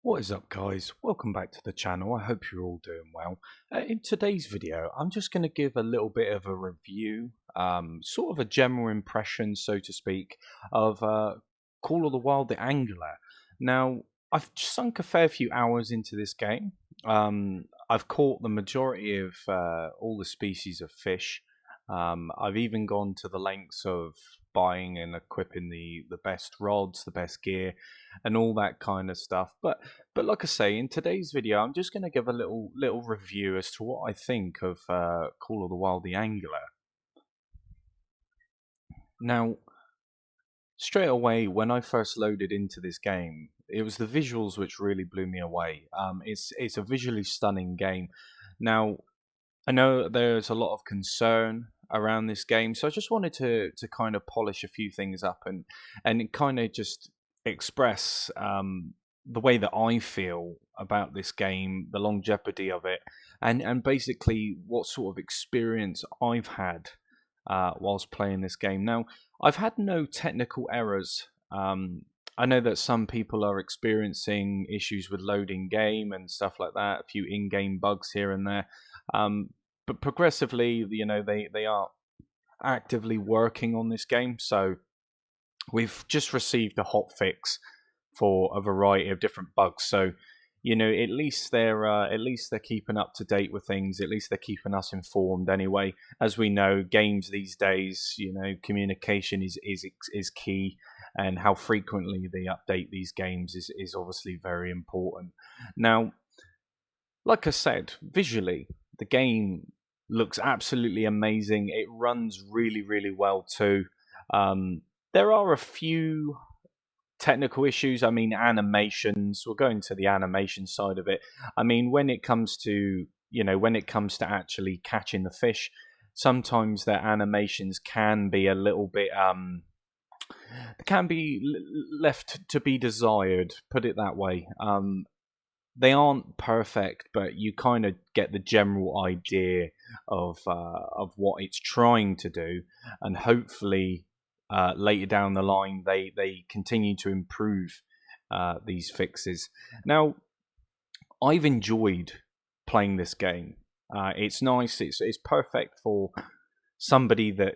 What is up, guys? Welcome back to the channel. I hope you're all doing well. In today's video, I'm just going to give a little bit of a review, sort of a general impression, so to speak, of Call of the Wild: The Angler. Now, I've sunk a fair few hours into this game. I've caught the majority of all the species of fish. I've even gone to the lengths of buying and equipping the best rods, the best gear, and all that kind of stuff. But like I say, in today's video, I'm just going to give a little review as to what I think of Call of the Wild: The Angler. Now, straight away, when I first loaded into this game, it was the visuals which really blew me away. It's a visually stunning game. Now, I know there's a lot of concern around this game, so I just wanted to kind of polish a few things up and kind of just express the way that I feel about this game, the longevity of it, and basically what sort of experience I've had whilst playing this game. Now, I've had no technical errors. I know that some people are experiencing issues with loading game and stuff like that, a few in-game bugs here and there. But progressively, they are actively working on this game. So we've just received a hot fix for a variety of different bugs. So at least they're keeping up to date with things. At least they're keeping us informed. Anyway, as we know, games these days, communication is key, and how frequently they update these games is obviously very important. Now, like I said, visually, the game looks absolutely amazing. It runs really, really well too. There are a few technical issues. I mean, animations. We'll go into the animation side of it. I mean, when it comes to actually catching the fish, sometimes their animations can be a little bit left to be desired. Put it that way. They aren't perfect, but you kind of get the general idea of what it's trying to do, and hopefully later down the line they continue to improve these fixes. Now, I've enjoyed playing this game. It's nice. It's perfect for somebody that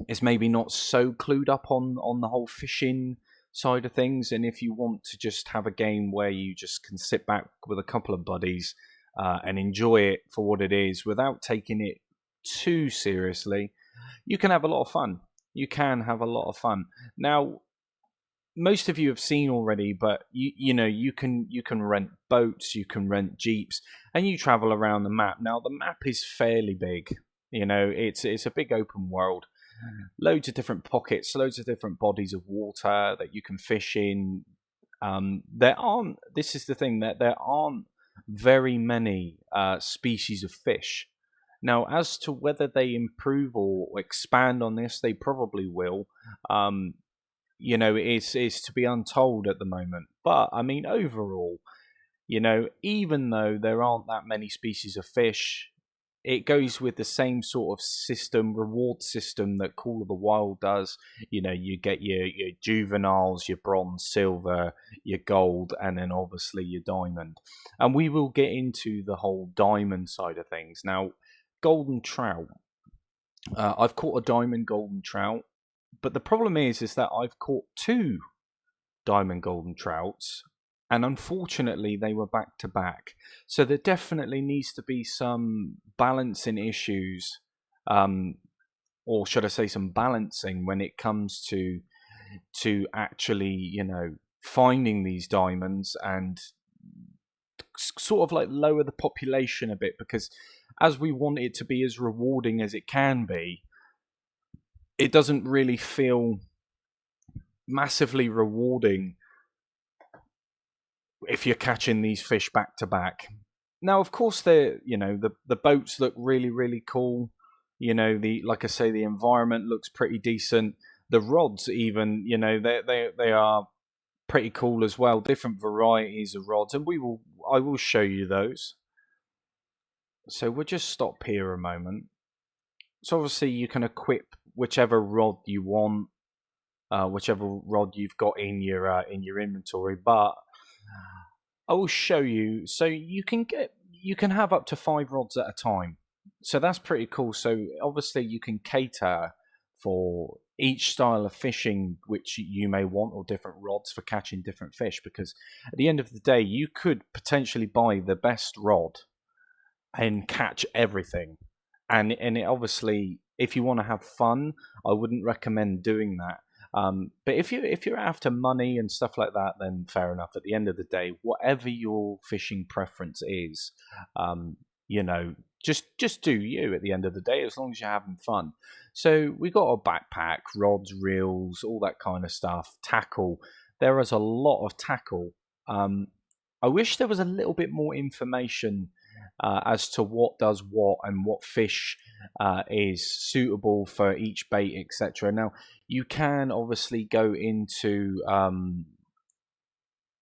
is maybe not so clued up on the whole fishing side of things, and if you want to just have a game where you just can sit back with a couple of buddies and enjoy it for what it is without taking it too seriously, you can have a lot of fun. Now, most of you have seen already, but you can rent boats, you can rent jeeps, and you travel around the map. Now, the map is fairly big. It's a big open world. Loads of different pockets, loads of different bodies of water that you can fish in. This is the thing, that there aren't very many species of fish. Now, as to whether they improve or expand on this, they probably will. It's to be untold at the moment. But I mean, overall, even though there aren't that many species of fish, it goes with the same sort of reward system that Call of the Wild does. You get your juveniles, your bronze, silver, your gold, and then obviously your diamond. And we will get into the whole diamond side of things. Now, golden trout. I've caught a diamond golden trout, but the problem is that I've caught two diamond golden trouts, and unfortunately they were back to back. So there definitely needs to be some balancing issues, or should I say some balancing, when it comes to actually finding these diamonds and sort of like lower the population a bit, because as we want it to be as rewarding as it can be, it doesn't really feel massively rewarding if you're catching these fish back to back. Now, of course, the boats look really, really cool. Like I say, the environment looks pretty decent. The rods, even, they are pretty cool as well. Different varieties of rods, and I will show you those. So we'll just stop here a moment. So obviously you can equip whichever rod you want, whichever rod you've got in your inventory. But I will show you. So you can have up to 5 rods at a time. So that's pretty cool. So obviously you can cater for each style of fishing which you may want, or different rods for catching different fish, because at the end of the day you could potentially buy the best rod and catch everything. And it obviously, if you want to have fun, I wouldn't recommend doing that. But if you're after money and stuff like that, then fair enough. At the end of the day, whatever your fishing preference is, um, you know, just do you. At the end of the day, as long as you're having fun. So we got a backpack, rods, reels, all that kind of stuff, tackle. There is a lot of tackle. Um, I wish there was a little bit more information as to what does what and what fish is suitable for each bait, etc. Now, you can obviously go into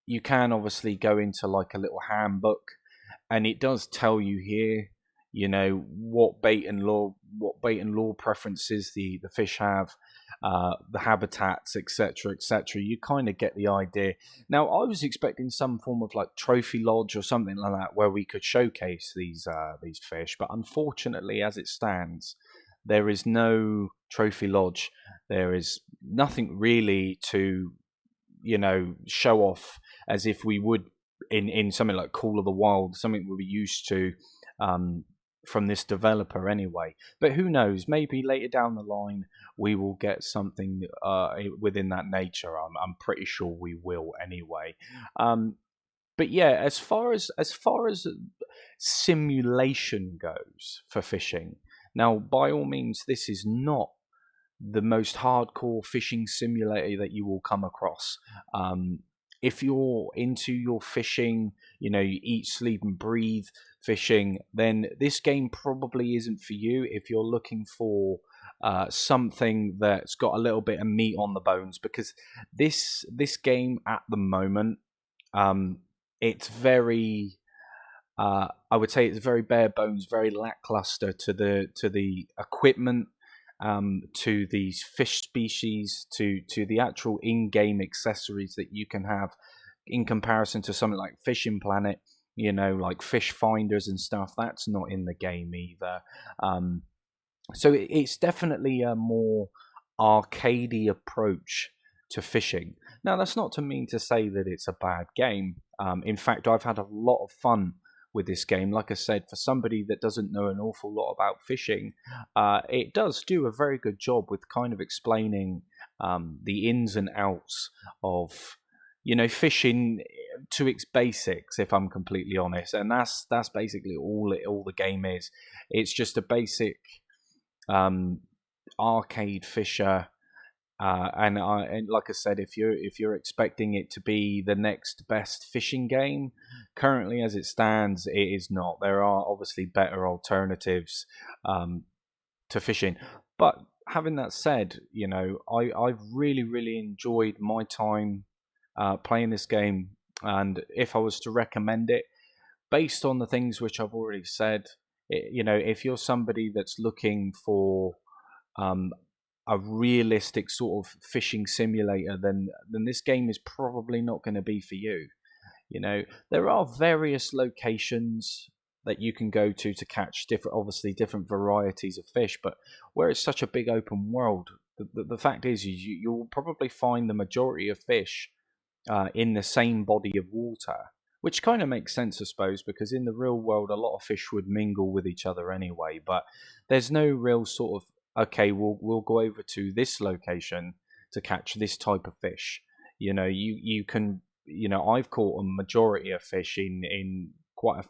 like a little handbook, and it does tell you here, what bait and lure preferences the fish have, the habitats, etc., etc. You kind of get the idea. Now, I was expecting some form of like trophy lodge or something like that where we could showcase these fish, but unfortunately, as it stands, there is no trophy lodge. There is nothing really to show off as if we would in something like Call of the Wild, something we're used to um, from this developer anyway. But who knows? Maybe later down the line we will get something within that nature. I'm pretty sure we will anyway. Um, but yeah, as far as simulation goes for fishing, now by all means, this is not the most hardcore fishing simulator that you will come across. Um, if you're into your fishing, you eat, sleep, and breathe fishing, then this game probably isn't for you. If you're looking for something that's got a little bit of meat on the bones, because this game at the moment, um, it's very I would say it's very bare bones, very lackluster to the equipment, to these fish species, to the actual in-game accessories that you can have in comparison to something like Fishing Planet. Like fish finders and stuff. That's not in the game either. Um, so it's definitely a more arcadey approach to fishing. Now, that's not to mean to say that it's a bad game. In fact, I've had a lot of fun with this game. Like I said, for somebody that doesn't know an awful lot about fishing, it does do a very good job with kind of explaining the ins and outs of fishing to its basics. If I'm completely honest, and that's basically all the game is. It's just a basic um, arcade fisher. And like I said, if you're expecting it to be the next best fishing game, currently as it stands, it is not. There are obviously better alternatives to fishing. But having that said, I've really enjoyed my time playing this game, and if I was to recommend it, based on the things which I've already said, if you're somebody that's looking for um, a realistic sort of fishing simulator, then this game is probably not going to be for you. There are various locations that you can go to catch obviously different varieties of fish, but where it's such a big open world, the fact is you'll probably find the majority of fish in the same body of water, which kind of makes sense, I suppose, because in the real world, a lot of fish would mingle with each other anyway. But there's no real sort of, okay, we'll go over to this location to catch this type of fish. You can, I've caught a majority of fish in quite a,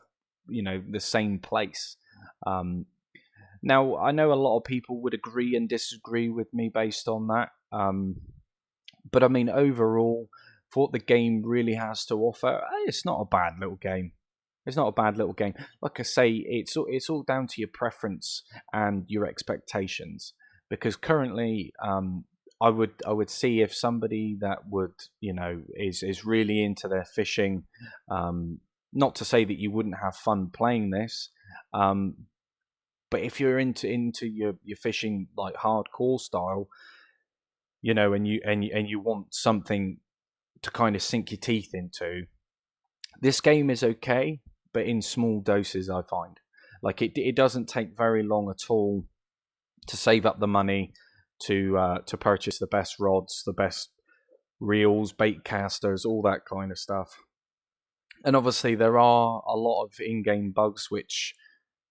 the same place. Um, Now, I know a lot of people would agree and disagree with me based on that. But I mean, overall, for what the game really has to offer, it's not a bad little game. It's not a bad little game. Like I say, it's all down to your preference and your expectations. Because currently, I would see if somebody that would is really into their fishing. Not to say that you wouldn't have fun playing this, um, but if you're into your fishing like hardcore style, and you want something to kind of sink your teeth into, This game is okay, but in small doses, I find. Like it doesn't take very long at all to save up the money to purchase the best rods, the best reels, bait casters, all that kind of stuff. And obviously, there are a lot of in-game bugs which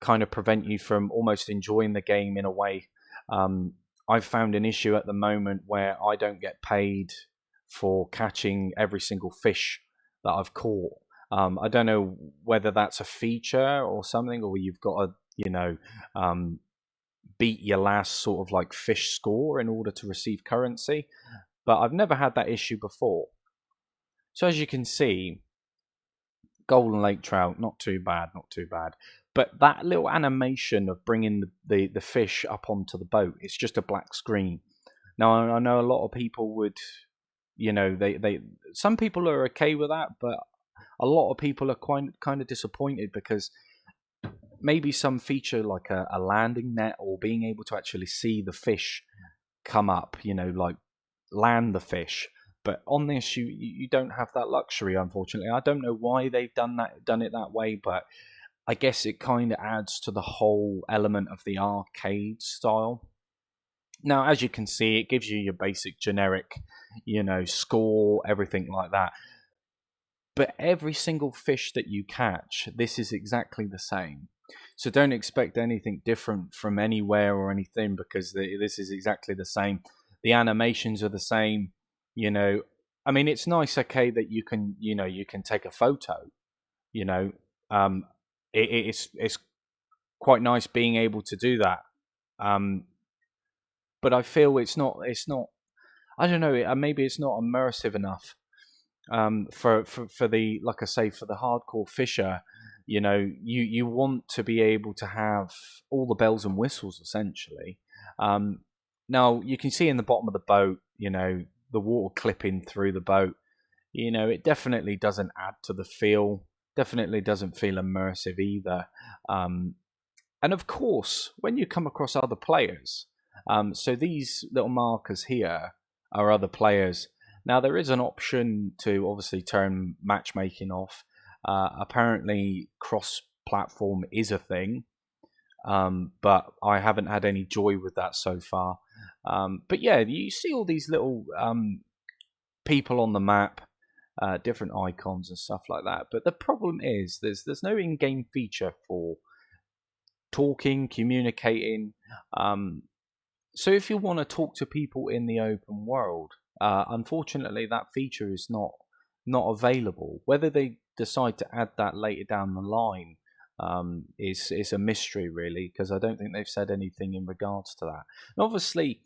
kind of prevent you from almost enjoying the game in a way. Um, I've found an issue at the moment where I don't get paid for catching every single fish that I've caught. I don't know whether that's a feature or something, or you've got to, um, beat your last sort of like fish score in order to receive currency. But I've never had that issue before. So as you can see, golden lake trout, not too bad, not too bad. But that little animation of bringing the fish up onto the boat, it's just a black screen. Now I know a lot of people would, they some people are okay with that, but a lot of people are quite kind of disappointed because maybe some feature like a landing net or being able to actually see the fish come up, like land the fish. But on this, you don't have that luxury, unfortunately. I don't know why they've done it that way, but I guess it kind of adds to the whole element of the arcade style. Now, as you can see, it gives you your basic generic, score, everything like that. But every single fish that you catch, this is exactly the same. So don't expect anything different from anywhere or anything because this is exactly the same. The animations are the same. You know, I mean, it's nice, okay, that you can take a photo. You know, um, it's quite nice being able to do that. Um, but I feel it's not. I don't know. Maybe it's not immersive enough for the, like I say, for the hardcore fisher. You want to be able to have all the bells and whistles essentially. um, Now you can see in the bottom of the boat, the water clipping through the boat. It definitely doesn't add to the feel, definitely doesn't feel immersive either. um, and of course, when you come across other players, so these little markers here are other players. Now, there is an option to obviously turn matchmaking off. Apparently, cross platform is a thing, but I haven't had any joy with that so far. But yeah, you see all these little people on the map, different icons and stuff like that. But the problem is, there's no in-game feature for talking, communicating. Um, so if you want to talk to people in the open world, unfortunately that feature is not available. Whether they decide to add that later down the line is a mystery really, because I don't think they've said anything in regards to that. And obviously,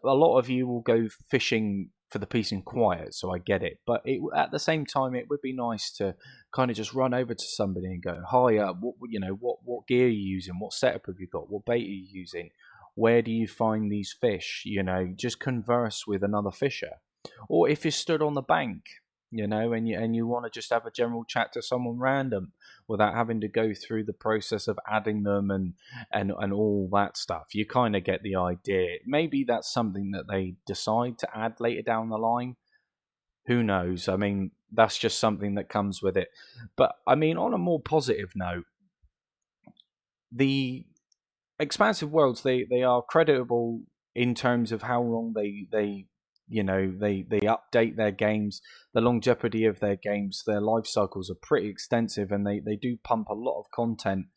a lot of you will go fishing for the peace and quiet, so I get it. But at the same time, it would be nice to kind of just run over to somebody and go, "Hi, what gear are you using? What setup have you got? What bait are you using? Where do you find these fish?" Just converse with another fisher. Or if you're stood on the bank, and you want to just have a general chat to someone random without having to go through the process of adding them and all that stuff. You kind of get the idea. Maybe that's something that they decide to add later down the line. Who knows? I mean, that's just something that comes with it. But I mean, on a more positive note, the expansive worlds, they are creditable in terms of how long they update their games, the longevity of their games. Their life cycles are pretty extensive, and they do pump a lot of content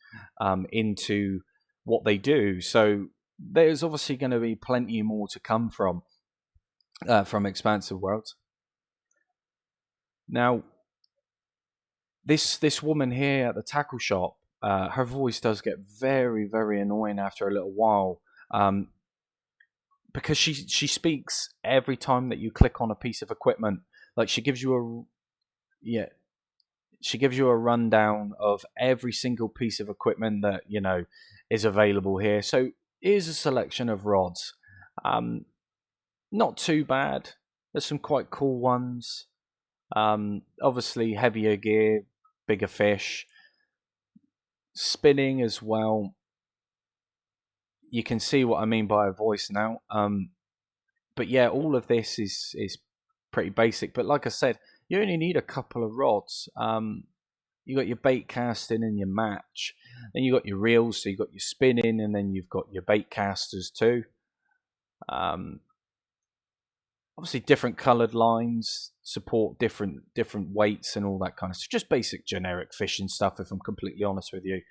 into what they do. So there's obviously going to be plenty more to come from expansive worlds. Now, this woman here at the tackle shop, her voice does get very, very annoying after a little while, because she speaks every time that you click on a piece of equipment. Like she gives you yeah, she gives you a rundown of every single piece of equipment that is available here. So here's a selection of rods. Um, Not too bad. There's some quite cool ones. Obviously heavier gear, bigger fish, spinning as well. You can see what I mean by a voice now. But yeah, all of this is pretty basic. But like I said, you only need a couple of rods. you got your bait casting and your match. Then you got your reels, so you got your spinning, and then you've got your bait casters too. Um, Obviously, different coloured lines support different weights and all that kind of stuff. Just basic generic fishing stuff, if I'm completely honest with you.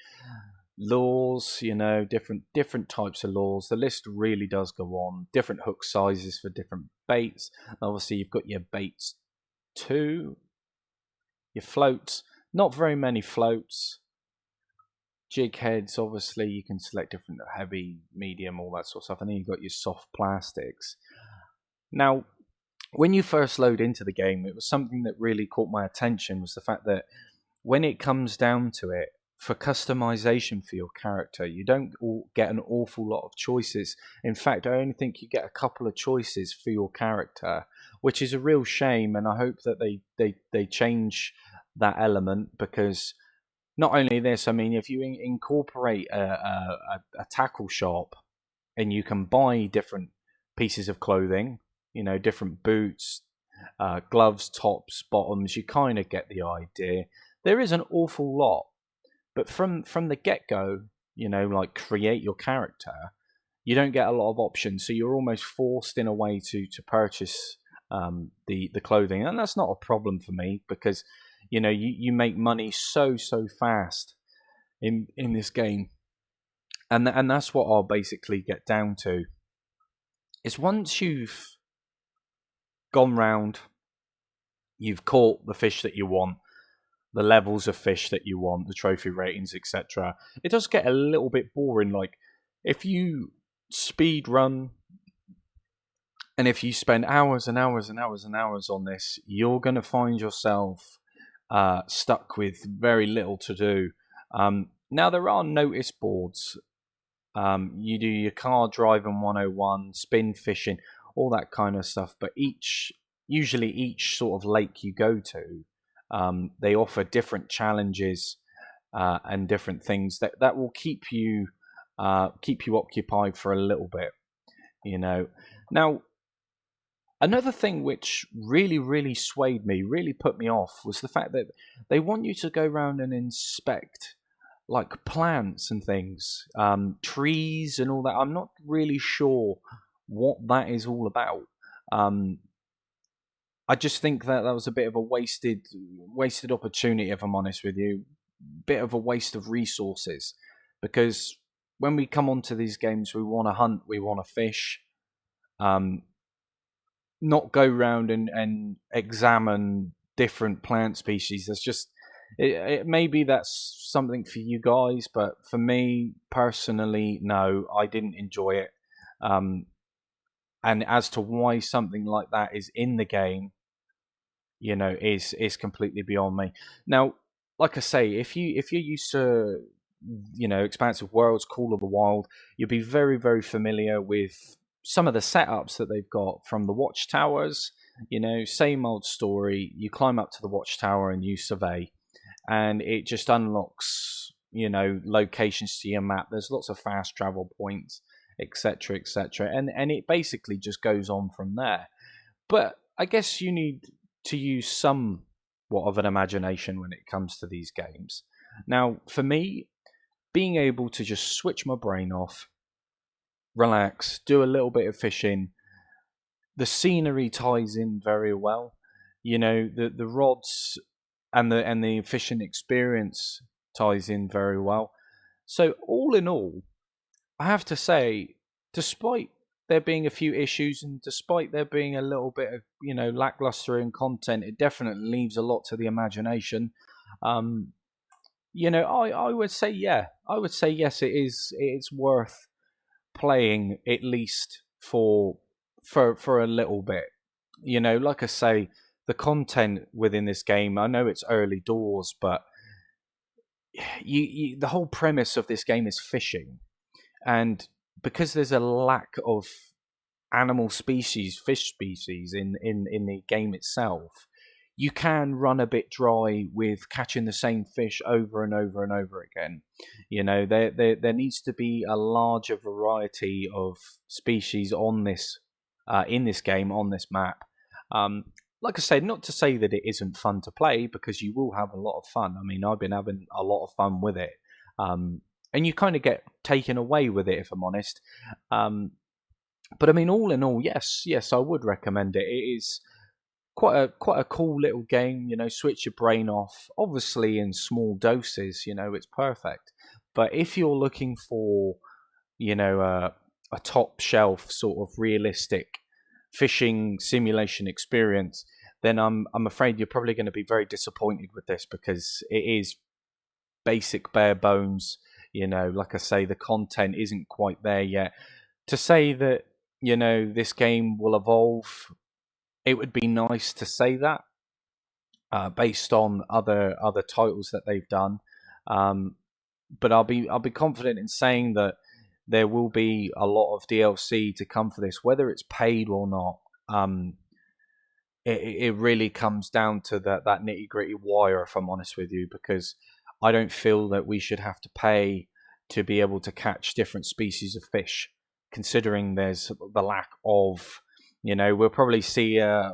Lures, different types of lures. The list really does go on. Different hook sizes for different baits. Obviously, you've got your baits too. Your floats, not very many floats. Jig heads, obviously, you can select different heavy, medium, all that sort of stuff. And then you've got your soft plastics. Now, when you first load into the game, it was something that really caught my attention, was the fact that when it comes down to it, for customization for your character, you don't get an awful lot of choices. In fact, I only think you get a couple of choices for your character, which is a real shame, and I hope that they change that element, because not only this, I mean, if you incorporate a tackle shop and you can buy different pieces of clothing, different boots, gloves, tops, bottoms, you kind of get the idea. There is an awful lot, but from the get-go, like create your character, you don't get a lot of options, so you're almost forced in a way to purchase the clothing, and that's not a problem for me, because you make money so fast in this game, and that's what I'll basically get down to. Is once you've gone round, you've caught the fish that you want, the levels of fish that you want, the trophy ratings, etc. It does get a little bit boring. Like, if you speed run and if you spend hours and hours and hours and hours on this, you're going to find yourself stuck with very little to do. Now, there are notice boards. You do your car driving 101, spin fishing, all that kind of stuff. But usually each sort of lake you go to, they offer different challenges and different things that will keep you occupied for a little bit. Now, another thing which really swayed me, really put me off, was the fact that they want you to go around and inspect like plants and things, trees and all that. I'm not really sure what that is all about. I just think that was a bit of a wasted opportunity, if I'm honest with you. Bit of a waste of resources, because when we come onto these games, we want to hunt, we want to fish, not go around and examine different plant species. That's just maybe that's something for you guys, but for me personally, no, I didn't enjoy it. And as to why something like that is in the game, is completely beyond me. Now, like I say, if you're used to Expansive Worlds, Call of the Wild, you'll be very familiar with some of the setups that they've got from the watchtowers. Same old story. You climb up to the watchtower and you survey, and it just unlocks locations to your map. There's lots of fast travel points, etc., and it basically just goes on from there. But I guess you need to use somewhat of an imagination when it comes to these games. Now, for me, being able to just switch my brain off, relax, do a little bit of fishing, the scenery ties in very well. The rods and the fishing experience ties in very well. So all in all, I have to say, despite there being a few issues, and despite there being a little bit of lackluster in content, it definitely leaves a lot to the imagination. I would say yes, it's worth playing, at least for a little bit. Like I say, the content within this game, I know it's early doors, but the whole premise of this game is fishing, and because there's a lack of fish species in the game itself, you can run a bit dry with catching the same fish over and over and over again. There needs to be a larger variety of species on this in this game, on this map. like I said, not to say that it isn't fun to play, because you will have a lot of fun. I mean, I've been having a lot of fun with it, um, and you kind of get taken away with it, if I'm honest. Um, but I mean, all in all, yes, I would recommend it. It is quite a cool little game. You know, switch your brain off. Obviously, in small doses, you know, it's perfect. But if you're looking for, you know, a top shelf sort of realistic fishing simulation experience, then I'm afraid you're probably going to be very disappointed with this, because it is basic bare bones. You know, like I say, the content isn't quite there yet. To say that, you know, this game will evolve, it would be nice to say that, based on other titles that they've done. Um, but I'll be confident in saying that there will be a lot of DLC to come for this, whether it's paid or not. Um, it really comes down to that nitty gritty wire, if I'm honest with you, because I don't feel that we should have to pay to be able to catch different species of fish, considering there's the lack of, you know, we'll probably see a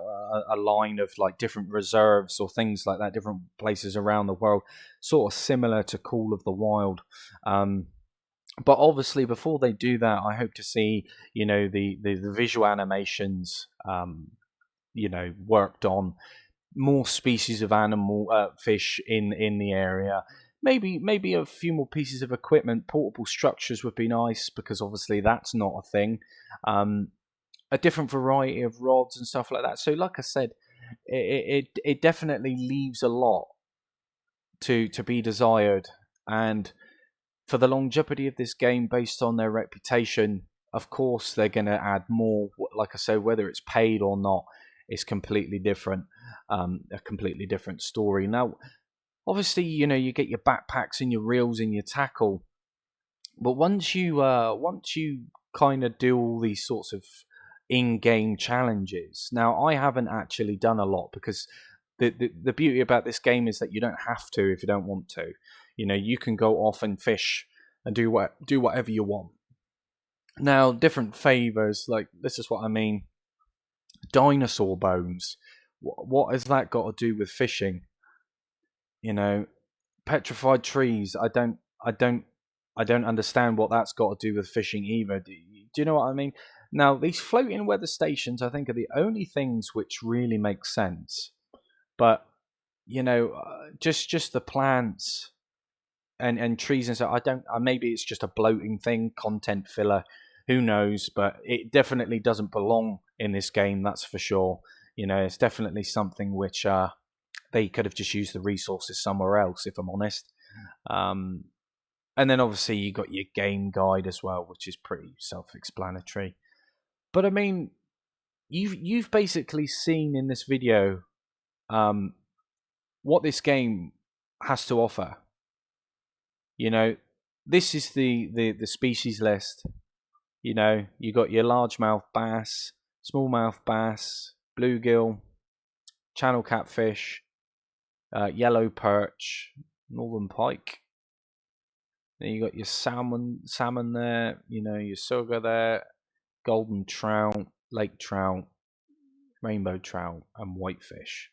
line of like different reserves or things like that, different places around the world, sort of similar to Call of the Wild. Um, but obviously, before they do that, I hope to see, you know, the visual animations, you know, worked on, more species of animal, fish in the area. Maybe a few more pieces of equipment. Portable structures would be nice, because obviously that's not a thing. Um, a different variety of rods and stuff like that. So, like I said, it definitely leaves a lot to be desired. And for the longevity of this game, based on their reputation, of course they're going to add more. Like I say, whether it's paid or not, is completely different. A completely different story. Now, obviously, you know, you get your backpacks and your reels and your tackle, but once you kind of do all these sorts of in-game challenges. Now, I haven't actually done a lot, because the beauty about this game is that you don't have to if you don't want to. You know, you can go off and fish and do whatever you want. Now, different favors, like, this is what I mean. Dinosaur bones. What has that got to do with fishing? You know, petrified trees. I don't understand what that's got to do with fishing either. Do you know what I mean? Now, these floating weather stations, I think, are the only things which really make sense. But, you know, just the plants and trees and stuff. I don't. Maybe it's just a bloating thing, content filler. Who knows? But it definitely doesn't belong in this game. That's for sure. You know, it's definitely something which they could have just used the resources somewhere else, if I'm honest. Um, and then obviously you got your game guide as well, which is pretty self-explanatory. But I mean, you've basically seen in this video, um, what this game has to offer. You know, this is the species list. You know, you got your largemouth bass, smallmouth bass, bluegill, channel catfish, yellow perch, northern pike. Then you got your salmon there. You know, your sugar there, golden trout, lake trout, rainbow trout, and whitefish.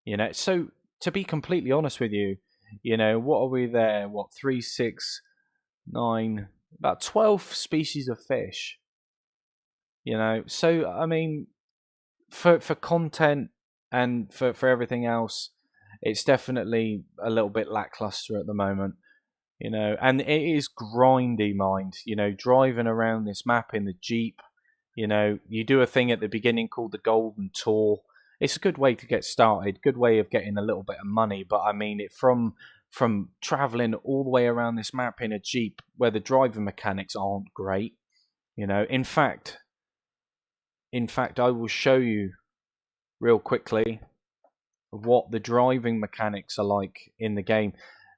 You know, so to be completely honest with you, you know, what are we there? What, three, six, nine, about 12 species of fish. You know, so I mean, for content and for everything else, it's definitely a little bit lackluster at the moment. You know, and it is grindy, mind. You know, driving around this map in the Jeep. You know, you do a thing at the beginning called the Golden Tour. It's a good way to get started, good way of getting a little bit of money. But I mean, it from traveling all the way around this map in a Jeep, where the driving mechanics aren't great. You know, in fact, I will show you real quickly what the driving mechanics are like in the game.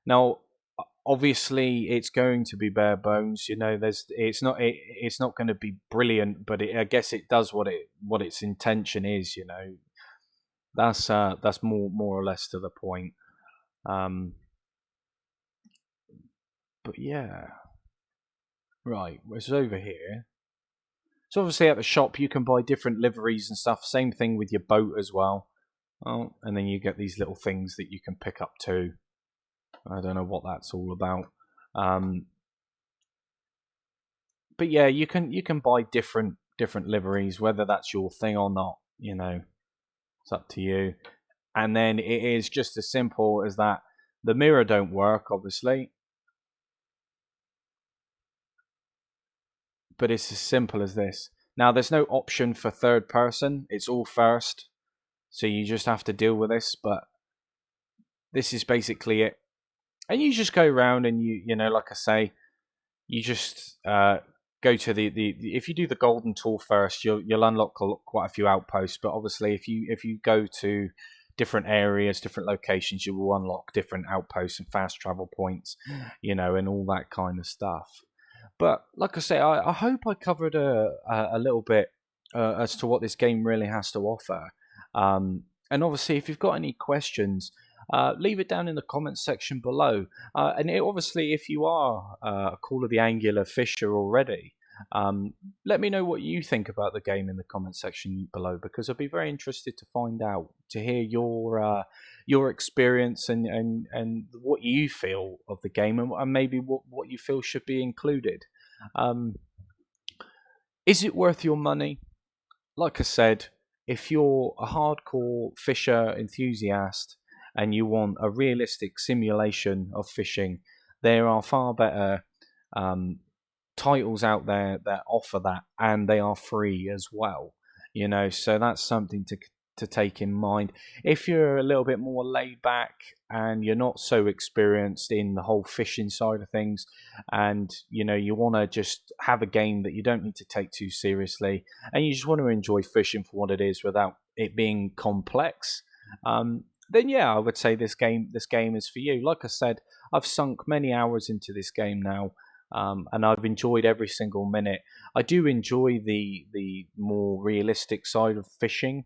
Now, obviously, it's going to be bare bones. You know, it's not going to be brilliant, but I guess it does what its intention is. You know, that's more or less to the point. Um, but yeah, right. It's over here. So obviously at the shop you can buy different liveries and stuff. Same thing with your boat as well. Oh, and then you get these little things that you can pick up too. I don't know what that's all about. Um, but yeah, you can buy different liveries, whether that's your thing or not. It's up to you. And then it is just as simple as that. The mirror don't work, obviously, but it's as simple as this. Now, there's no option for third person. It's all first, so you just have to deal with this. But this is basically it. And you just go around and like I say, you just go to the if you do the golden tour first, you'll unlock quite a few outposts. But obviously, if you go to different areas, different locations, you will unlock different outposts and fast travel points, and all that kind of stuff. But like I say, I hope I covered a little bit as to what this game really has to offer. And obviously, if you've got any questions, leave it down in the comments section below. Obviously, if you are a Call of the Angular Fisher already, let me know what you think about the game in the comments section below, because I'd be very interested to find out, to hear your experience and what you feel of the game, and maybe what you feel should be included. Um, is it worth your money? Like I said, if you're a hardcore fisher enthusiast and you want a realistic simulation of fishing, there are far better um, titles out there that offer that, and they are free as well. So that's something to take in mind. If you're a little bit more laid back and you're not so experienced in the whole fishing side of things, and you want to just have a game that you don't need to take too seriously, and you just want to enjoy fishing for what it is without it being complex, then yeah, I would say this game is for you. Like I said, I've sunk many hours into this game now, and I've enjoyed every single minute. I do enjoy the more realistic side of fishing,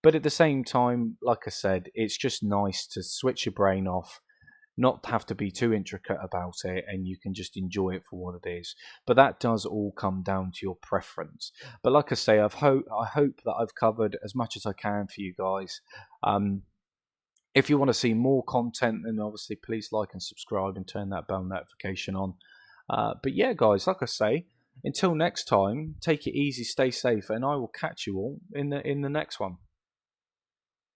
but at the same time, like I said, it's just nice to switch your brain off, not have to be too intricate about it, and you can just enjoy it for what it is. But that does all come down to your preference. But like I say, I hope that I've covered as much as I can for you guys. Um, if you want to see more content, then obviously please like and subscribe and turn that bell notification on. But yeah, guys, like I say, until next time, take it easy, stay safe, and I will catch you all in the next one.